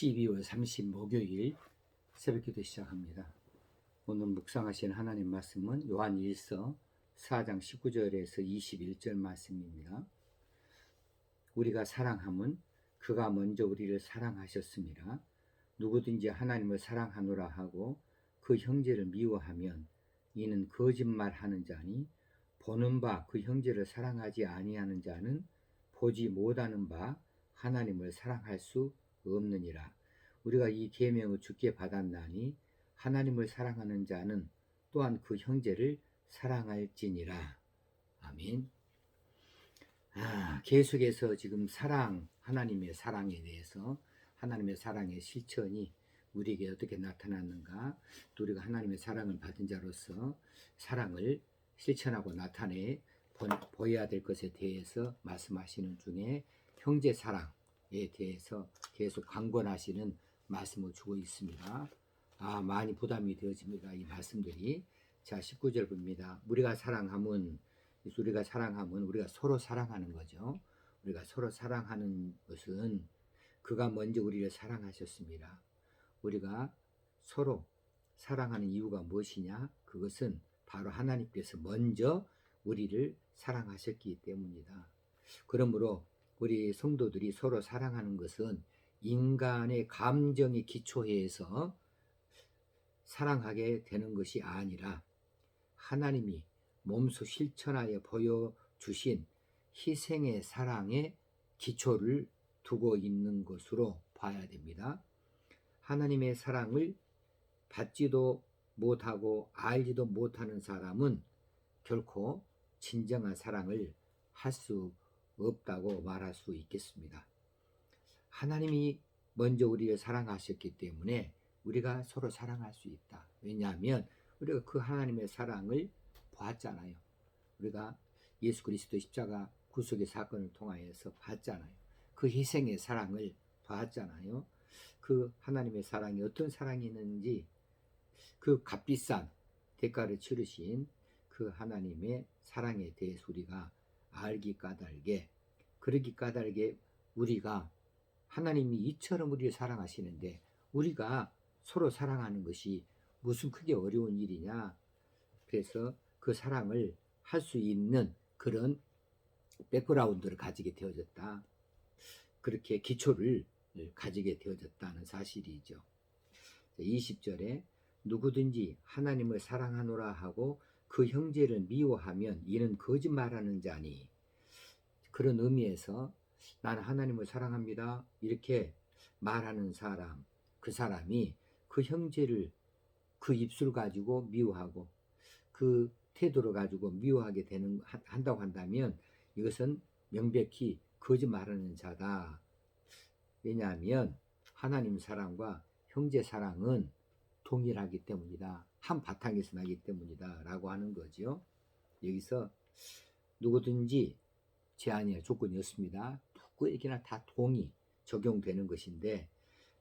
12월 30 목요일 새벽기도 시작합니다. 오늘 묵상하신 하나님 말씀은 요한 1서 4장 19절에서 21절 말씀입니다. 우리가 사랑함은 그가 먼저 우리를 사랑하셨습니다. 누구든지 하나님을 사랑하노라 하고 그 형제를 미워하면 이는 거짓말하는 자니 보는 바 그 형제를 사랑하지 아니하는 자는 보지 못하는 바 하나님을 사랑할 수 없느니라. 우리가 이 계명을 주께 받았나니 하나님을 사랑하는 자는 또한 그 형제를 사랑할지니라. 아멘. 계속해서 지금 하나님의 사랑에 대해서 하나님의 사랑의 실천이 우리에게 어떻게 나타났는가, 또 우리가 하나님의 사랑을 받은 자로서 사랑을 실천하고 나타내 보여야 될 것에 대해서 말씀하시는 중에 형제 사랑에 대해서 계속 강권하시는 말씀을 주고 있습니다. 많이 부담이 되어집니다. 이 말씀들이. 자, 19절 봅니다. 우리가 사랑함은 우리가 서로 사랑하는 거죠. 우리가 서로 사랑하는 것은 그가 먼저 우리를 사랑하셨습니다. 우리가 서로 사랑하는 이유가 무엇이냐? 그것은 바로 하나님께서 먼저 우리를 사랑하셨기 때문이다. 그러므로 우리 성도들이 서로 사랑하는 것은 인간의 감정에 기초해서 사랑하게 되는 것이 아니라 하나님이 몸소 실천하여 보여주신 희생의 사랑에 기초를 두고 있는 것으로 봐야 됩니다. 하나님의 사랑을 받지도 못하고 알지도 못하는 사람은 결코 진정한 사랑을 할 수 없다고 말할 수 있겠습니다. 하나님이 먼저 우리를 사랑하셨기 때문에 우리가 서로 사랑할 수 있다. 왜냐하면 우리가 그 하나님의 사랑을 봤잖아요. 우리가 예수 그리스도 십자가 구속의 사건을 통하여서 봤잖아요. 그 희생의 사랑을 봤잖아요. 그 하나님의 사랑이 어떤 사랑이 있는지, 그 값비싼 대가를 치르신 그 하나님의 사랑에 대해서 우리가 알기 까닭에, 그러기 까닭에 우리가 하나님이 이처럼 우리를 사랑하시는데 우리가 서로 사랑하는 것이 무슨 크게 어려운 일이냐. 그래서 그 사랑을 할 수 있는 그런 백그라운드를 가지게 되어졌다. 그렇게 기초를 가지게 되어졌다는 사실이죠. 20절에 누구든지 하나님을 사랑하노라 하고 그 형제를 미워하면 이는 거짓말하는 자니, 그런 의미에서 나는 하나님을 사랑합니다 이렇게 말하는 사람, 그 사람이 그 형제를 그 입술 가지고 미워하고 그 태도를 가지고 미워하게 한다고 한다면 이것은 명백히 거짓말하는 자다. 왜냐하면 하나님 사랑과 형제 사랑은 동일하기 때문이다. 한 바탕에서 나기 때문이다 라고 하는 거죠. 여기서 누구든지 제한이나 조건이 없습니다. 누구에게나 다 동의 적용되는 것인데,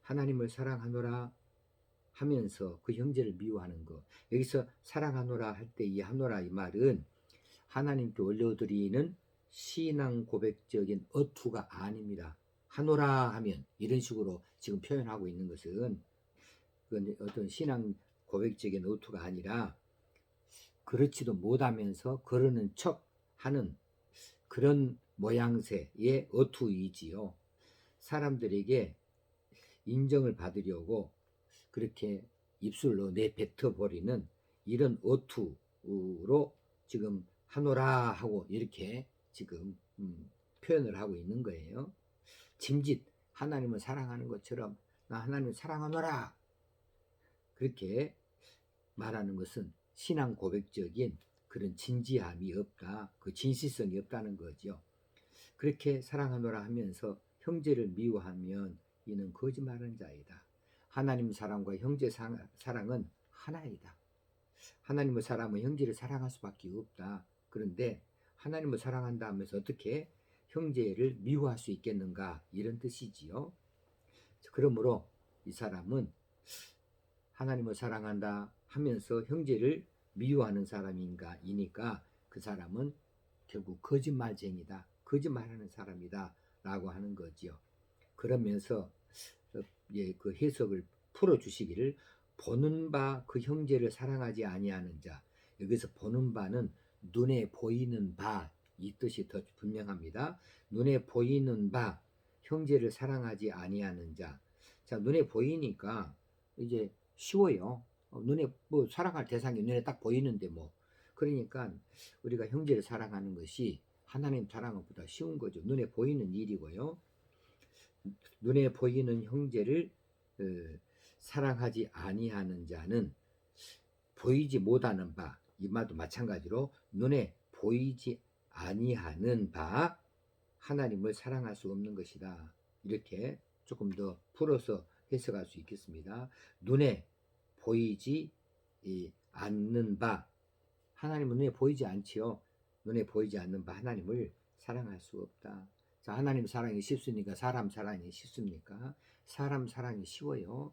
하나님을 사랑하노라 하면서 그 형제를 미워하는 것, 여기서 사랑하노라 할 때 이 하노라 이 말은 하나님께 올려드리는 신앙 고백적인 어투가 아닙니다. 하노라 하면 이런 식으로 지금 표현하고 있는 것은 그건 어떤 신앙 고백적인 어투가 아니라 그렇지도 못하면서 그러는 척 하는 그런 모양새의 어투이지요. 사람들에게 인정을 받으려고 그렇게 입술로 내뱉어버리는 이런 어투로 지금 하노라 하고 이렇게 지금 표현을 하고 있는 거예요. 짐짓 하나님을 사랑하는 것처럼 나 하나님을 사랑하노라 그렇게 말하는 것은 신앙 고백적인 그런 진지함이 없다, 그 진실성이 없다는 거죠. 그렇게 사랑하노라 하면서 형제를 미워하면 이는 거짓말하는 자이다. 하나님 사랑과 형제 사랑은 하나이다. 하나님을 사랑하면 형제를 사랑할 수밖에 없다. 그런데 하나님을 사랑한다 하면서 어떻게 형제를 미워할 수 있겠는가, 이런 뜻이지요. 그러므로 이 사람은 하나님을 사랑한다 하면서 형제를 미워하는 사람이니까 그 사람은 결국 거짓말쟁이다, 거짓말하는 사람이다 라고 하는 거지요. 그러면서 그 해석을 풀어 주시기를, 보는 바 그 형제를 사랑하지 아니하는 자. 여기서 보는 바는 눈에 보이는 바, 이 뜻이 더 분명합니다. 눈에 보이는 바 형제를 사랑하지 아니하는 자. 자, 눈에 보이니까 이제 쉬워요. 눈에 뭐 사랑할 대상이 눈에 딱 보이는데 뭐. 그러니까 우리가 형제를 사랑하는 것이 하나님 사랑은 보다 쉬운 거죠. 눈에 보이는 일이고요. 눈에 보이는 형제를 어, 사랑하지 아니하는 자는 보이지 못하는 바, 이 말도 마찬가지로 눈에 보이지 아니하는 바 하나님을 사랑할 수 없는 것이다. 이렇게 조금 더 풀어서 해석할 수 있겠습니다. 눈에 보이지 않는 바, 하나님은 눈에 보이지 않지요. 눈에 보이지 않는 바 하나님을 사랑할 수 없다. 자, 하나님 사랑이 쉽습니까? 사람 사랑이 쉽습니까? 사람 사랑이 쉬워요.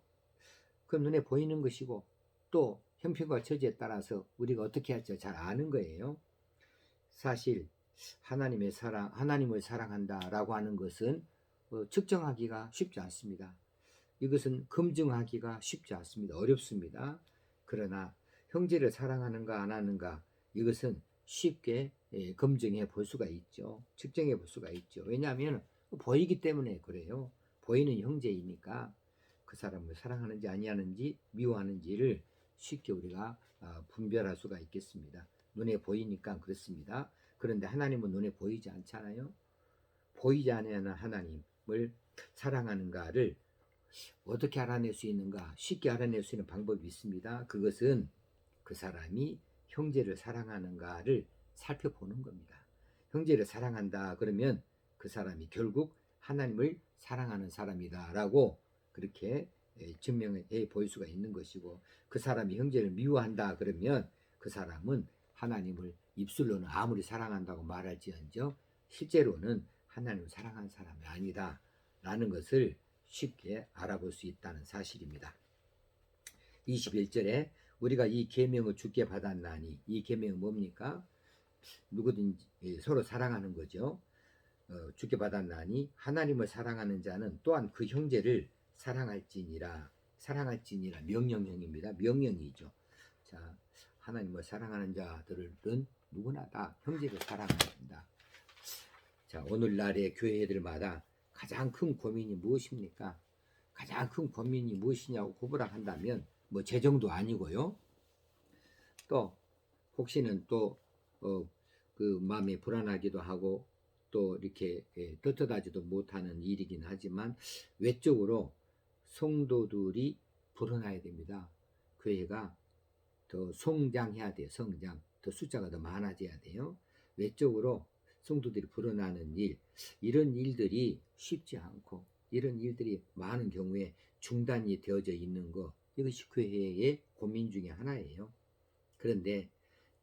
그럼 눈에 보이는 것이고, 또 형편과 처지에 따라서 우리가 어떻게 할지 잘 아는 거예요. 사실 하나님의 사랑, 하나님을 사랑한다라고 하는 것은 측정하기가 쉽지 않습니다. 이것은 검증하기가 쉽지 않습니다. 어렵습니다. 그러나 형제를 사랑하는가 안 하는가, 이것은 쉽게 검증해 볼 수가 있죠. 측정해 볼 수가 있죠. 왜냐하면 보이기 때문에 그래요. 보이는 형제이니까 그 사람을 사랑하는지 아니하는지 미워하는지를 쉽게 우리가 분별할 수가 있겠습니다. 눈에 보이니까 그렇습니다. 그런데 하나님은 눈에 보이지 않잖아요. 보이지 않는 하나님을 사랑하는가를 어떻게 알아낼 수 있는가? 쉽게 알아낼 수 있는 방법이 있습니다. 그것은 그 사람이 형제를 사랑하는가를 살펴보는 겁니다. 형제를 사랑한다 그러면 그 사람이 결국 하나님을 사랑하는 사람이다 라고 그렇게 증명해 보일 수가 있는 것이고, 그 사람이 형제를 미워한다 그러면 그 사람은 하나님을 입술로는 아무리 사랑한다고 말할지언정 실제로는 하나님을 사랑하는 사람이 아니다 라는 것을 쉽게 알아볼 수 있다는 사실입니다. 21절에 우리가 이 계명을 주께 받았나니, 이 계명은 뭡니까? 누구든지 서로 사랑하는 거죠. 주께 받았나니 하나님을 사랑하는 자는 또한 그 형제를 사랑할지니라. 사랑할지니라 명령형입니다. 명령이죠. 자, 하나님을 사랑하는 자들은 누구나 다 형제를 사랑한다. 자, 오늘날의 교회들마다 가장 큰 고민이 무엇입니까? 가장 큰 고민이 무엇이냐고 고부라 한다면 뭐 재정도 아니고요. 또 혹시는 또 그 마음이 불안하기도 하고 또 이렇게 떳떳하지도 못하는 일이긴 하지만 외적으로 성도들이 불어나야 됩니다. 교회가 더 성장해야 돼요. 성장. 더 숫자가 더 많아져야 돼요. 외적으로 성도들이 불어나는 일, 이런 일들이 쉽지 않고 이런 일들이 많은 경우에 중단이 되어져 있는 것, 이것이 교회의 고민 중에 하나예요. 그런데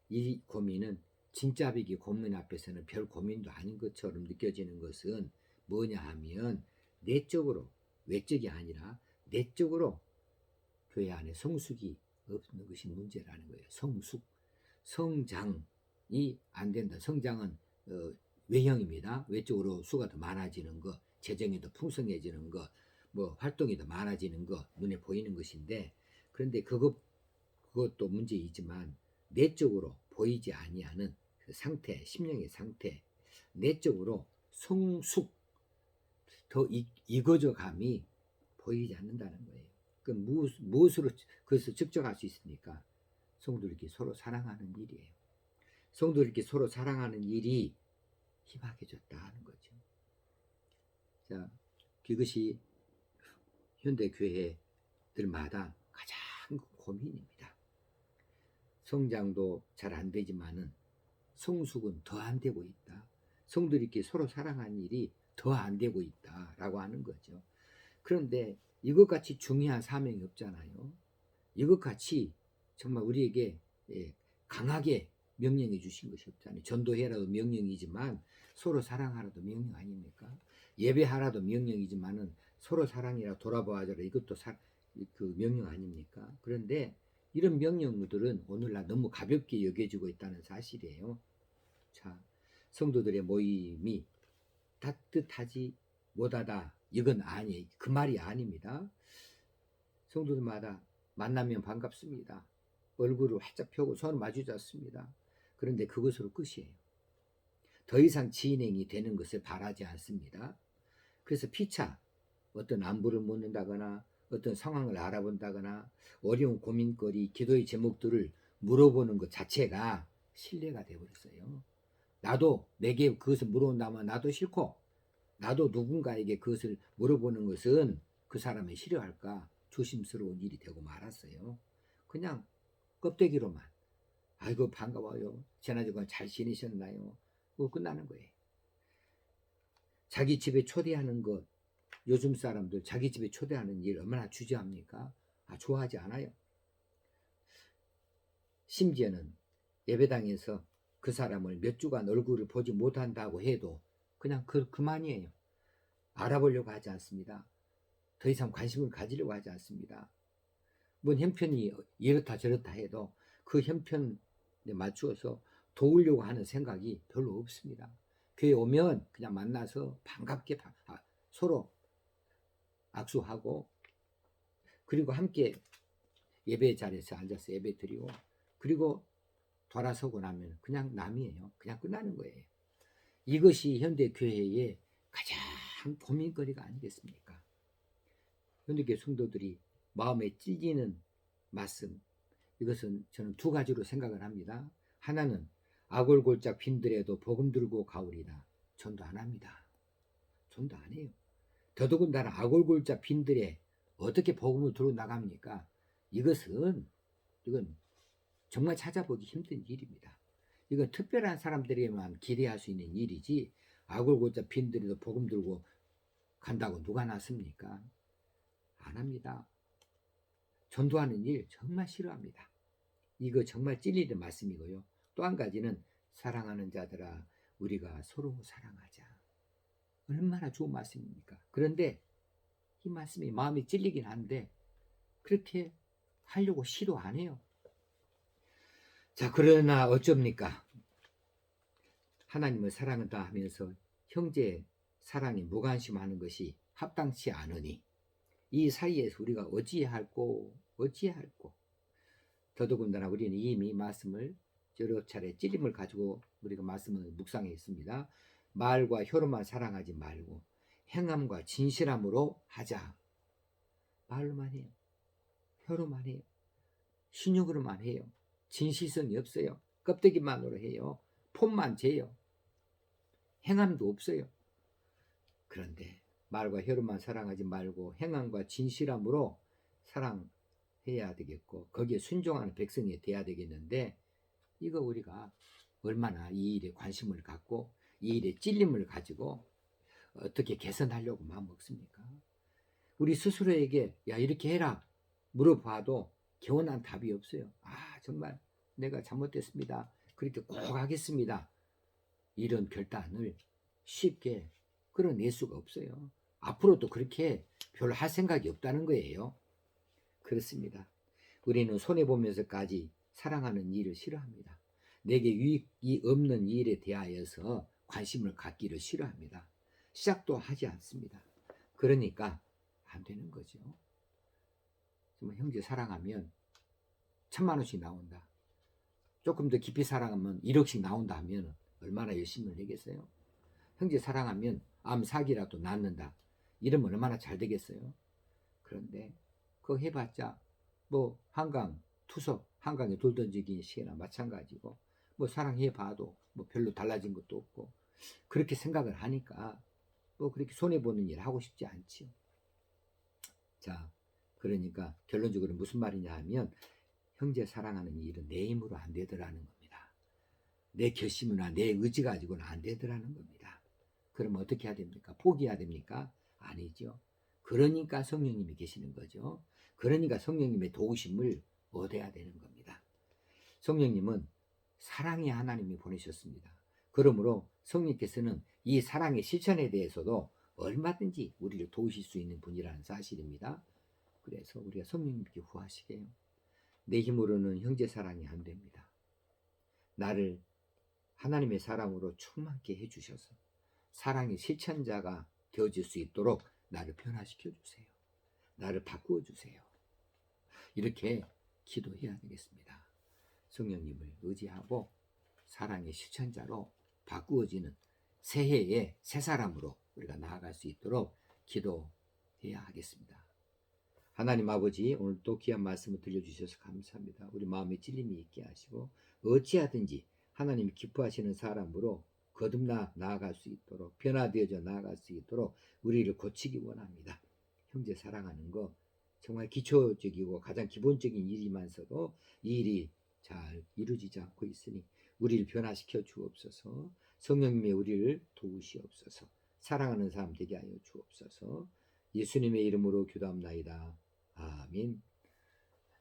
이 고민은 진짜 비기 고민 앞에서는 별 고민도 아닌 것처럼 느껴지는 것은 뭐냐 하면 내적으로, 외적이 아니라 내적으로 교회 안에 성숙이 없는 것이 문제라는 거예요. 성숙, 성장이 안 된다. 성장은 외형입니다. 외적으로 수가 더 많아지는 것, 재정이 더 풍성해지는 것, 뭐 활동이 더 많아지는 것, 눈에 보이는 것인데, 그런데 그것도 문제이지만 내적으로 보이지 아니하는 그 상태, 심령의 상태, 내적으로 성숙, 더 익어져 감이 보이지 않는다는 거예요. 그 무엇으로 그것을 측정할 수 있습니까? 성도들끼리 서로 사랑하는 일이에요. 성도들끼리 서로 사랑하는 일이 희박해졌다 하는 거죠. 자, 그것이 현대 교회들마다 가장 큰 고민입니다. 성장도 잘 안 되지만은 성숙은 더 안 되고 있다. 성도들끼리 서로 사랑하는 일이 더 안 되고 있다라고 하는 거죠. 그런데 이것같이 중요한 사명이 없잖아요. 이것같이 정말 우리에게 강하게 명령해 주신 것이 없잖아요. 전도해라도 명령이지만 서로 사랑하라도 명령 아닙니까? 예배하라도 명령이지만은 서로 사랑이라 돌아보아줘라, 이것도 그 명령 아닙니까? 그런데 이런 명령들은 오늘날 너무 가볍게 여겨지고 있다는 사실이에요. 자, 성도들의 모임이 따뜻하지 못하다, 이건 아니에요. 그 말이 아닙니다. 성도들마다 만나면 반갑습니다. 얼굴을 활짝 펴고 손을 마주 잡습니다. 그런데 그것으로 끝이에요. 더 이상 진행이 되는 것을 바라지 않습니다. 그래서 피차 어떤 안부를 묻는다거나 어떤 상황을 알아본다거나 어려운 고민거리, 기도의 제목들을 물어보는 것 자체가 신뢰가 되어버렸어요. 나도 내게 그것을 물어본다면 나도 싫고, 나도 누군가에게 그것을 물어보는 것은 그 사람이 싫어할까 조심스러운 일이 되고 말았어요. 그냥 껍데기로만 아이고 반가워요, 지난주간 잘 지내셨나요, 그거 끝나는 거예요. 자기 집에 초대하는 것, 요즘 사람들 자기 집에 초대하는 일 얼마나 주저합니까? 좋아하지 않아요. 심지어는 예배당에서 그 사람을 몇 주간 얼굴을 보지 못한다고 해도 그냥 그만이에요. 알아보려고 하지 않습니다. 더 이상 관심을 가지려고 하지 않습니다. 뭔 형편이 이렇다 저렇다 해도 그 형편에 맞추어서 도우려고 하는 생각이 별로 없습니다. 교회 오면 그냥 만나서 반갑게 서로 악수하고, 그리고 함께 예배 자리에서 앉아서 예배 드리고, 그리고 돌아서고 나면 그냥 남이에요. 그냥 끝나는 거예요. 이것이 현대 교회의 가장 고민거리가 아니겠습니까? 현대교회 성도들이 마음에 찔리는 말씀, 이것은 저는 두 가지로 생각을 합니다. 하나는 아골골짝 빈들에도 복음 들고 가오리다. 전도 안 합니다. 전도 안 해요. 더더군다나 아골골짝 빈들에 어떻게 복음을 들고 나갑니까? 이건 정말 찾아보기 힘든 일입니다. 이건 특별한 사람들에게만 기대할 수 있는 일이지, 아골골짝 빈들에도 복음 들고 간다고 누가 났습니까? 안 합니다. 전도하는 일 정말 싫어합니다. 이거 정말 찔리는 말씀이고요. 또 한 가지는 사랑하는 자들아 우리가 서로 사랑하자. 얼마나 좋은 말씀입니까? 그런데 이 말씀이 마음이 찔리긴 한데 그렇게 하려고 시도 안 해요. 자, 그러나 어쩝니까? 하나님을 사랑한다 하면서 형제 사랑에 무관심하는 것이 합당치 않으니 이 사이에서 우리가 어찌할꼬. 더더군다나 우리는 이미 말씀을 여러 차례 찔림을 가지고 우리가 말씀을 묵상했습니다. 말과 혀로만 사랑하지 말고 행함과 진실함으로 하자. 말로만 해요. 혀로만 해요. 신욕으로만 해요. 진실성이 없어요. 껍데기만으로 해요. 폼만 재요. 행함도 없어요. 그런데 말과 혀로만 사랑하지 말고 행함과 진실함으로 사랑해야 되겠고 거기에 순종하는 백성이 돼야 되겠는데, 이거 우리가 얼마나 이 일에 관심을 갖고 이 일에 찔림을 가지고 어떻게 개선하려고 마음먹습니까? 우리 스스로에게 야 이렇게 해라 물어봐도 개운한 답이 없어요. 정말 내가 잘못됐습니다, 그렇게 꼭 하겠습니다, 이런 결단을 쉽게 끌어낼 수가 없어요. 앞으로도 그렇게 별로 할 생각이 없다는 거예요. 그렇습니다. 우리는 손해보면서까지 사랑하는 일을 싫어합니다. 내게 유익이 없는 일에 대하여서 관심을 갖기를 싫어합니다. 시작도 하지 않습니다. 그러니까 안 되는 거죠. 정말 형제 사랑하면 1,000만 원씩 나온다. 조금 더 깊이 사랑하면 1억씩 나온다 하면 얼마나 열심히 내겠어요? 형제 사랑하면 암 사기라도 낫는다. 이러면 얼마나 잘 되겠어요? 그런데 그거 해봤자 뭐 한강 투석, 한강에 돌 던지기 시기나 마찬가지고, 뭐 사랑해봐도 뭐 별로 달라진 것도 없고, 그렇게 생각을 하니까 뭐 그렇게 손해보는 일 하고 싶지 않지요. 자, 그러니까 결론적으로 무슨 말이냐 하면 형제 사랑하는 일은 내 힘으로 안 되더라는 겁니다. 내 결심이나 내 의지 가지고는 안 되더라는 겁니다. 그럼 어떻게 해야 됩니까? 포기해야 됩니까? 아니죠. 그러니까 성령님이 계시는 거죠. 그러니까 성령님의 도우심을 얻어야 되는 겁니다. 성령님은 사랑의 하나님이 보내셨습니다. 그러므로 성령께서는 이 사랑의 실천에 대해서도 얼마든지 우리를 도우실 수 있는 분이라는 사실입니다. 그래서 우리가 성령님께 구하시게요. 내 힘으로는 형제 사랑이 안 됩니다. 나를 하나님의 사랑으로 충만케 해주셔서 사랑의 실천자가 되어질 수 있도록 나를 변화시켜 주세요. 나를 바꾸어 주세요. 이렇게 기도해야 되겠습니다. 성령님을 의지하고 사랑의 실천자로 바꾸어지는 새해의 새 사람으로 우리가 나아갈 수 있도록 기도해야 하겠습니다. 하나님 아버지, 오늘 또 귀한 말씀을 들려주셔서 감사합니다. 우리 마음에 찔림이 있게 하시고 어찌하든지 하나님이 기뻐하시는 사람으로 거듭나 나아갈 수 있도록, 변화되어져 나아갈 수 있도록 우리를 고치기 원합니다. 형제 사랑하는 거 정말 기초적이고 가장 기본적인 일이면서도 이 일이 잘 이루어지지 않고 있으니 우리를 변화시켜 주옵소서. 성령님의 우리를 도우시옵소서. 사랑하는 사람 되게 하여 주옵소서. 예수님의 이름으로 기도합나이다. 아멘.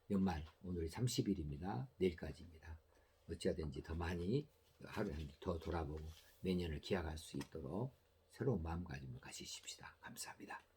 연말 오늘이 30일입니다. 내일까지입니다. 어찌하든지 더 많이 하루 더 돌아보고 내년을 기약할 수 있도록 새로운 마음가짐을 가지십시다. 감사합니다.